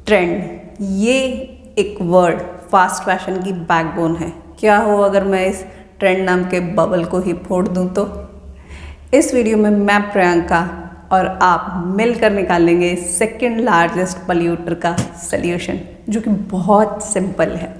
Trend, ये एक word fast fashion की बैकबोन है। क्या हो अगर मैं इस ट्रेंड नाम के बबल को ही फोड़ दूं तो? इस वीडियो में मैं प्रियंका और आप मिलकर निकालेंगे सेकंड लार्जेस्ट पॉल्यूटर का सल्यूशन, जो कि बहुत सिंपल है।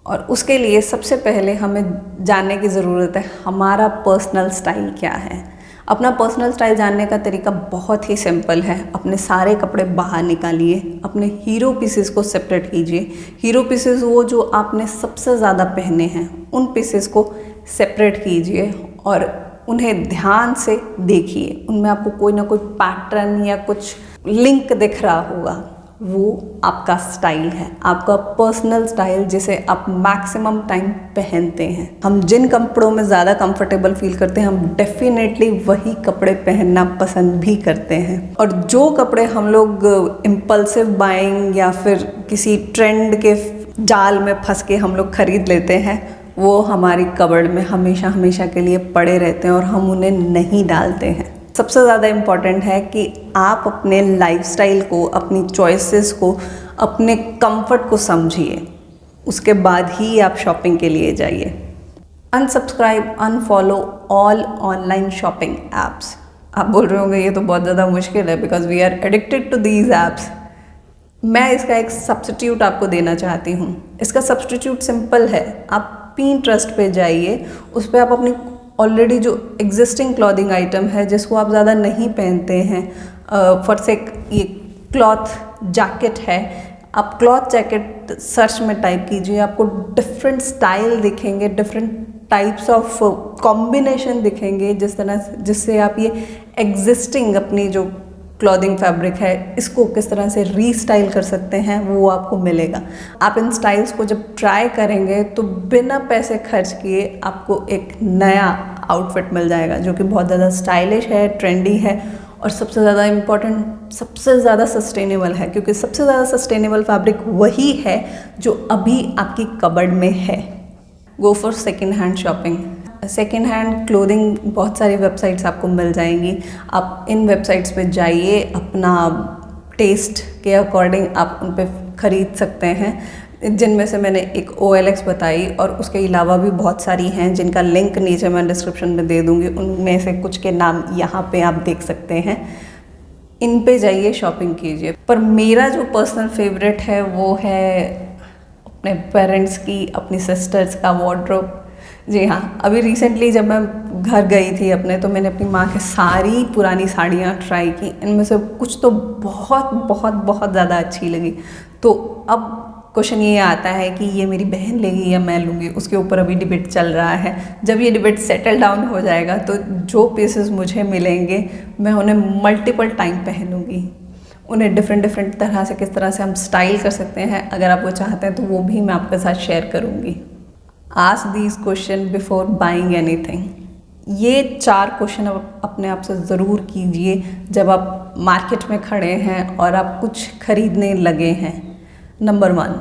और उसके लिए सबसे पहले हमें जानने की ज़रूरत है हमारा पर्सनल स्टाइल क्या है। अपना पर्सनल स्टाइल जानने का तरीका बहुत ही सिंपल है। अपने सारे कपड़े बाहर निकालिए, अपने हीरो पीसेस को सेपरेट कीजिए। हीरो पीसेस वो जो आपने सबसे ज़्यादा पहने हैं, उन पीसेस को सेपरेट कीजिए और उन्हें ध्यान से देखिए। उनमें आपको कोई ना कोई पैटर्न या कुछ लिंक दिख रहा होगा, वो आपका स्टाइल है, आपका पर्सनल स्टाइल जिसे आप मैक्सिमम टाइम पहनते हैं। हम जिन कपड़ों में ज़्यादा कंफर्टेबल फील करते हैं, हम डेफिनेटली वही कपड़े पहनना पसंद भी करते हैं। और जो कपड़े हम लोग इम्पल्सिव बाइंग या फिर किसी ट्रेंड के जाल में फंस के हम लोग खरीद लेते हैं, वो हमारी कबर्ड में हमेशा हमेशा के लिए पड़े रहते हैं और हम उन्हें नहीं डालते हैं। सबसे ज़्यादा इम्पॉर्टेंट है कि आप अपने लाइफस्टाइल को, अपनी चॉइसेस को, अपने कंफर्ट को समझिए, उसके बाद ही आप शॉपिंग के लिए जाइए। Unsubscribe, unfollow all online shopping apps. आप बोल रहे होंगे ये तो बहुत ज़्यादा मुश्किल है, because we are addicted to these apps. मैं इसका एक सब्स्टिट्यूट आपको देना चाहती हूँ। इसका सब्स्टिट्यूट सिंपल है। आप पिंटरेस्ट पे जाइए, उस पर आप अपनी ऑलरेडी जो एग्जिस्टिंग क्लॉथिंग आइटम है जिसको आप ज़्यादा नहीं पहनते हैं, फॉर सेक ये क्लॉथ जैकेट है, आप क्लॉथ जैकेट सर्च में टाइप कीजिए, आपको डिफरेंट स्टाइल दिखेंगे, डिफरेंट टाइप्स ऑफ कॉम्बिनेशन दिखेंगे, जिससे आप ये एग्जिस्टिंग अपनी जो क्लॉथिंग फैब्रिक है इसको किस तरह से रीस्टाइल कर सकते हैं, वो आपको मिलेगा। आप इन स्टाइल्स को जब ट्राई करेंगे तो बिना पैसे खर्च किए आपको एक नया आउटफिट मिल जाएगा, जो कि बहुत ज़्यादा स्टाइलिश है, ट्रेंडी है और सबसे ज़्यादा इम्पॉर्टेंट, सबसे ज़्यादा सस्टेनेबल है। क्योंकि सबसे ज़्यादा सस्टेनेबल फैब्रिक वही है जो अभी आपकी कबर्ड में है। Go for second hand shopping. Second hand clothing बहुत सारी वेबसाइट्स आपको मिल जाएंगी। आप इन वेबसाइट्स पे जाइए, अपना टेस्ट के अकॉर्डिंग आप उन पे ख़रीद सकते हैं, जिनमें से मैंने एक OLX बताई और उसके अलावा भी बहुत सारी हैं जिनका लिंक नीचे मैं डिस्क्रिप्शन में दे दूँगी। उनमें से कुछ के नाम यहाँ पे आप देख सकते हैं। इन पे जाइए, शॉपिंग कीजिए। पर मेरा जो पर्सनल फेवरेट है वो है अपने पेरेंट्स की, अपनी सिस्टर्स का वार्डरोब। जी हाँ, अभी रिसेंटली जब मैं घर गई थी अपने, तो मैंने अपनी माँ की सारी पुरानी साड़ियाँ ट्राई की। इनमें से कुछ तो बहुत बहुत बहुत ज़्यादा अच्छी लगी। तो अब क्वेश्चन ये आता है कि ये मेरी बहन लेगी या मैं लूँगी, उसके ऊपर अभी डिबेट चल रहा है। जब ये डिबेट सेटल डाउन हो जाएगा तो जो पीसेस मुझे मिलेंगे मैं उन्हें मल्टीपल टाइम पहनूँगी। उन्हें डिफरेंट तरह से किस तरह से हम स्टाइल कर सकते हैं, अगर आप वो चाहते हैं तो वो भी मैं आपके साथ शेयर करूँगी। Ask these question before buying anything. ये 4 क्वेश्चन अपने आप से ज़रूर कीजिए जब आप मार्केट में खड़े हैं और आप कुछ खरीदने लगे हैं। Number 1,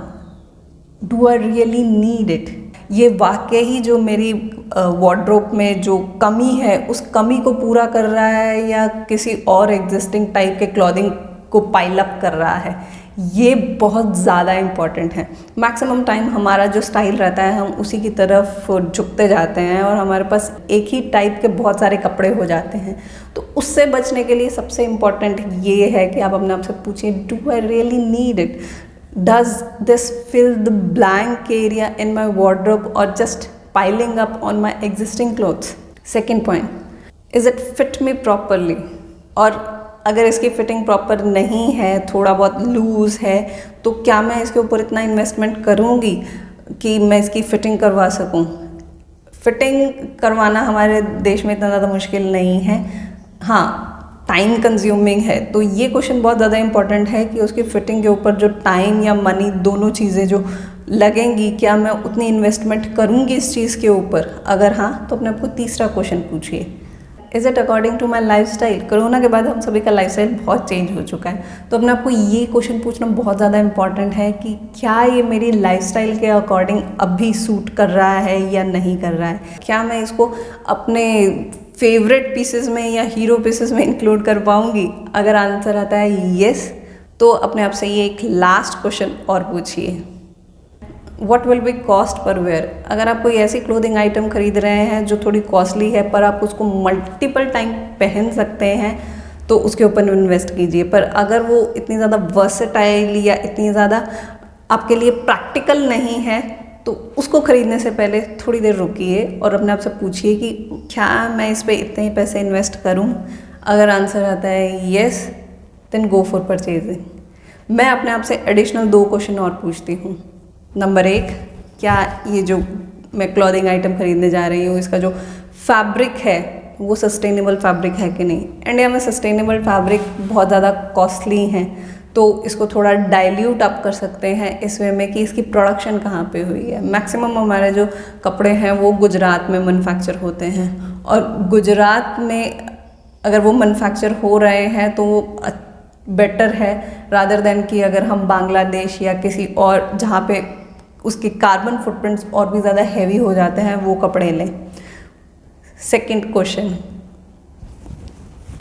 do I really need it? ये वाकई ही जो मेरी वार्डरोब में जो कमी है उस कमी को पूरा कर रहा है या किसी और एग्जिस्टिंग टाइप के क्लॉथिंग को पाइल अप कर रहा है? ये बहुत ज़्यादा इम्पॉर्टेंट है। मैक्सिमम टाइम हमारा जो स्टाइल रहता है हम उसी की तरफ झुकते जाते हैं और हमारे पास एक ही टाइप के बहुत सारे कपड़े हो जाते हैं। तो उससे बचने के लिए सबसे इम्पॉर्टेंट ये है कि आप अपने आप से पूछिए, do I really need it? Does this fill the blank area in my wardrobe or just piling up on my existing clothes? Second point, is it fit me properly? और अगर इसकी फिटिंग प्रॉपर नहीं है, थोड़ा बहुत loose है, तो क्या मैं इसके ऊपर इतना इन्वेस्टमेंट करूँगी कि मैं इसकी फ़िटिंग करवा सकूँ? फ़िटिंग करवाना हमारे देश में इतना ज़्यादा मुश्किल नहीं है। हाँ, टाइम कंज्यूमिंग है। तो ये क्वेश्चन बहुत ज़्यादा इम्पॉर्टेंट है कि उसकी फ़िटिंग के ऊपर जो टाइम या मनी, दोनों चीज़ें जो लगेंगी, क्या मैं उतनी इन्वेस्टमेंट करूँगी इस चीज़ के ऊपर? अगर हाँ, तो अपने आपको तीसरा क्वेश्चन पूछिए, is it according to my lifestyle? Corona के बाद हम सभी का लाइफ स्टाइल बहुत चेंज हो चुका है, तो अपने आपको ये क्वेश्चन पूछना बहुत ज़्यादा इंपॉर्टेंट है कि क्या ये मेरी लाइफ स्टाइल के अकॉर्डिंग अभी सूट कर रहा है या नहीं कर रहा है? क्या मैं इसको अपने फेवरेट पीसेस में या हीरो पीसेस में इंक्लूड कर पाऊँगी? अगर आंसर आता है येस, तो अपने आप से ये एक लास्ट क्वेश्चन और पूछिए, what will be cost per wear. अगर आप कोई ऐसी क्लोथिंग आइटम खरीद रहे हैं जो थोड़ी कॉस्टली है पर आप उसको मल्टीपल टाइम पहन सकते हैं तो उसके ऊपर इन्वेस्ट कीजिए। पर अगर वो इतनी ज़्यादा वर्सेटाइल या इतनी ज़्यादा आपके लिए प्रैक्टिकल नहीं है तो उसको खरीदने से पहले थोड़ी देर रुकिए और अपने आप से पूछिए कि क्या मैं इस पर इतने ही पैसे इन्वेस्ट करूं। अगर आंसर आता है yes, then go for purchasing. मैं अपने आप से एडिशनल 2 क्वेश्चन और पूछती हूँ। नंबर 1, क्या ये जो मैं क्लॉथिंग आइटम खरीदने जा रही हूँ इसका जो फैब्रिक है वो सस्टेनेबल फैब्रिक है कि नहीं। इंडिया में सस्टेनेबल फैब्रिक बहुत ज़्यादा कॉस्टली हैं, तो इसको थोड़ा डाइल्यूट आप कर सकते हैं इस वे में कि इसकी प्रोडक्शन कहाँ पे हुई है। मैक्सिमम हमारे जो कपड़े हैं वो गुजरात में मैन्युफैक्चर होते हैं, और गुजरात में अगर वो मैन्युफैक्चर हो रहे हैं तो वो बेटर है रादर देन कि अगर हम बांग्लादेश या किसी और जहाँ पे उसके कार्बन फुटप्रिंट्स और भी ज़्यादा हैवी हो जाते हैं वो कपड़े लें। सेकंड क्वेश्चन,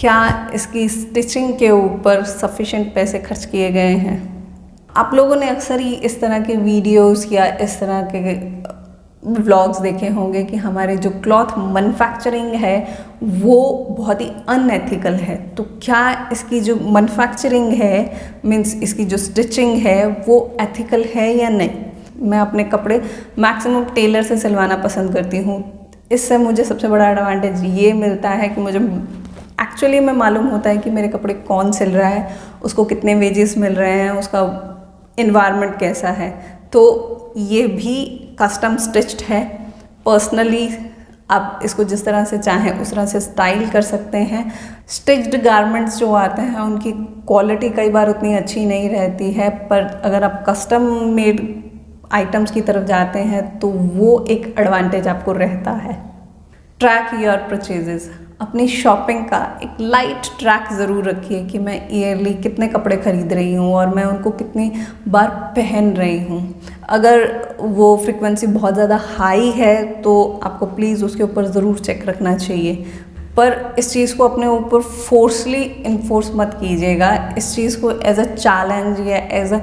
क्या इसकी स्टिचिंग के ऊपर सफिशिएंट पैसे खर्च किए गए हैं। आप लोगों ने अक्सर ही इस तरह के वीडियोस या इस तरह के व्लॉग्स देखे होंगे कि हमारे जो क्लॉथ मैन्युफैक्चरिंग है वो बहुत ही अनएथिकल है। तो क्या इसकी जो मैन्युफैक्चरिंग है मीन्स इसकी जो स्टिचिंग है वो एथिकल है या नहीं। मैं अपने कपड़े मैक्सिमम टेलर से सिलवाना पसंद करती हूँ। इससे मुझे सबसे बड़ा एडवांटेज ये मिलता है कि मुझे एक्चुअली में मालूम होता है कि मेरे कपड़े कौन सिल रहा है, उसको कितने वेजेस मिल रहे हैं, उसका इन्वायरमेंट कैसा है। तो ये भी कस्टम स्टिच्ड है। पर्सनली आप इसको जिस तरह से चाहें उस तरह से स्टाइल कर सकते हैं। स्टिच्ड गारमेंट्स जो आते हैं उनकी क्वालिटी कई बार उतनी अच्छी नहीं रहती है, पर अगर आप कस्टम मेड आइटम्स की तरफ जाते हैं तो वो एक एडवांटेज आपको रहता है। Track your purchases. अपनी शॉपिंग का एक लाइट ट्रैक ज़रूर रखिए कि मैं ईयरली कितने कपड़े खरीद रही हूँ और मैं उनको कितनी बार पहन रही हूँ। अगर वो फ्रिक्वेंसी बहुत ज़्यादा हाई है तो आपको प्लीज़ उसके ऊपर ज़रूर चेक रखना चाहिए, पर इस चीज़ को अपने ऊपर फोर्सली इन्फोर्स मत कीजिएगा। इस चीज़ को एज अ चैलेंज या एज अ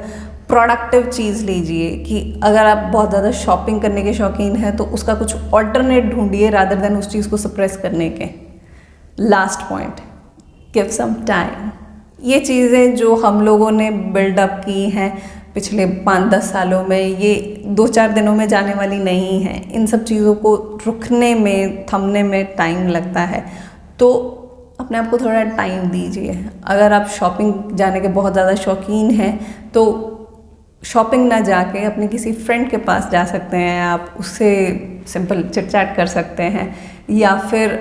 प्रोडक्टिव चीज़ लीजिए कि अगर आप बहुत ज़्यादा शॉपिंग करने के शौकीन हैं तो उसका कुछ ऑल्टरनेट ढूंढिए रादर देन उस चीज़ को सप्रेस करने के। Last point, give some time. ये चीज़ें जो हम लोगों ने बिल्डअप की हैं पिछले 5-10 सालों में, ये 2-4 दिनों में जाने वाली नहीं है। इन सब चीज़ों को रुकने में, थमने में टाइम लगता है, तो अपने आप को थोड़ा टाइम दीजिए। अगर आप शॉपिंग जाने के बहुत ज़्यादा शौकीन हैं तो शॉपिंग ना जाके अपने किसी फ्रेंड के पास जा सकते हैं, आप उससे सिंपल चिट चैट कर सकते हैं, या फिर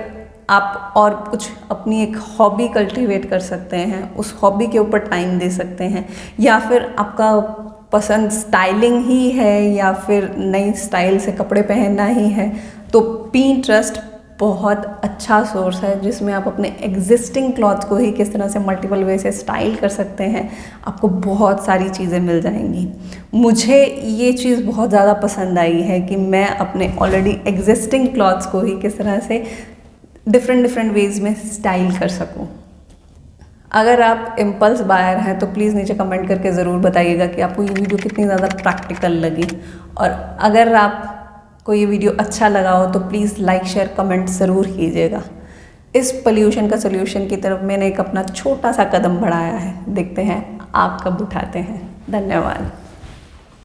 आप और कुछ अपनी एक हॉबी कल्टीवेट कर सकते हैं, उस हॉबी के ऊपर टाइम दे सकते हैं। या फिर आपका पसंद स्टाइलिंग ही है या फिर नई स्टाइल से कपड़े पहनना ही है तो पिंटरेस्ट बहुत अच्छा सोर्स है जिसमें आप अपने एग्जिस्टिंग क्लॉथ्स को ही किस तरह से मल्टीपल वे से स्टाइल कर सकते हैं। आपको बहुत सारी चीज़ें मिल जाएंगी। मुझे ये चीज़ बहुत ज़्यादा पसंद आई है कि मैं अपने ऑलरेडी एग्जिस्टिंग क्लॉथ्स को ही किस तरह से डिफरेंट वेज में स्टाइल कर सकूं। अगर आप इम्पल्स बायर हैं तो प्लीज़ नीचे कमेंट करके ज़रूर बताइएगा कि आपको ये वीडियो कितनी ज़्यादा प्रैक्टिकल लगी, और अगर आपको ये वीडियो अच्छा लगा हो तो प्लीज़ लाइक शेयर कमेंट ज़रूर कीजिएगा। इस पोल्यूशन का सोल्यूशन की तरफ मैंने एक अपना छोटा सा कदम बढ़ाया है, देखते हैं आप कब उठाते हैं। धन्यवाद।